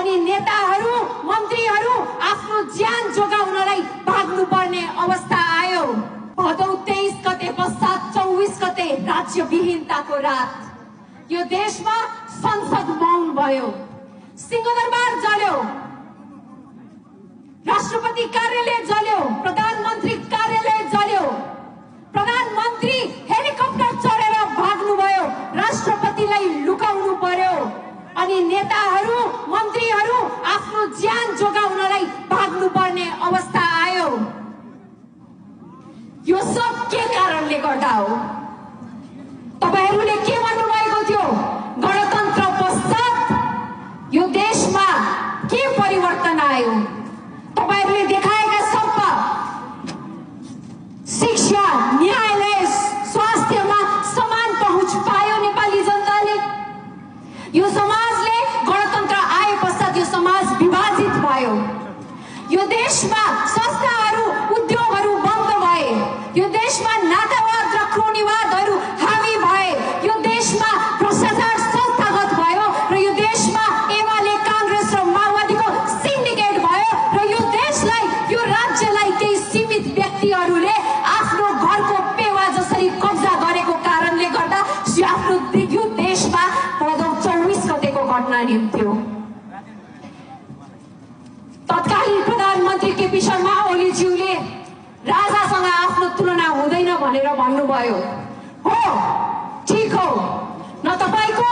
अनि नेताहरू मन्त्रीहरू आफ्नो ज्यान जोगाउनलाई भाग्नु पर्ने अवस्था आयो। भदौ 23 गते पश्चात 24 गते राज्यविहीनताको रात यो देशमा संसद मौन भयो, सिंहदरबार जल्यो, राष्ट्रपति कार्यालय जल्यो, प्रधानमन्त्री कार्यालय जल्यो, प्रधानमन्त्री हेलिकप्टर चढेर भाग्नुभयो, राष्ट्रपतिलाई लुकाउनु पर्यो अनि नेताहरू मन्त्रीहरू आफ्नो ज्यान जोगाउनलाई भाग्नु पर्ने अवस्था आयो। यो सब के कारणले गर्दा हो? तपाईहरूले के भन्नुभएको थियो? गणतन्त्र पश्चात यो देशमा के परिवर्तन आयो? तपाईहरूले देखाएका सपना शिक्षा, न्यायालय, स्वास्थ्यमा समान पहुँच पायो नेपाली जनताले। यो समाजले गणतन्त्र आए पश्चात यो समाज विभाजित भयो। यो देशमा संस्थाहरू उद्योगहरू बन्द भए, यो देशमा नातावाद र क्रोनीवादहरू हावी भए, यो देशमा भ्रष्टाचार संस्थागत भयो र यो देशमा एमाले कांग्रेस र माओवादीको सिन्डिकेट भयो र यो देशलाई यो राज्यलाई केही सीमित व्यक्तिहरूले आफ्नो घरको पेवा जसरी कब्जा गरेको कारणले गर्दा आफ्नो यो देशमा भदौ 24 गतेको घटना निम्त्यो। तत्कालीन प्रधानमन्त्री केपी शर्मा ओलीज्यूले राजासँग आफ्नो तुलना हुँदैन भनेर भन्नुभयो। हो, ठीक हो, न तपाईको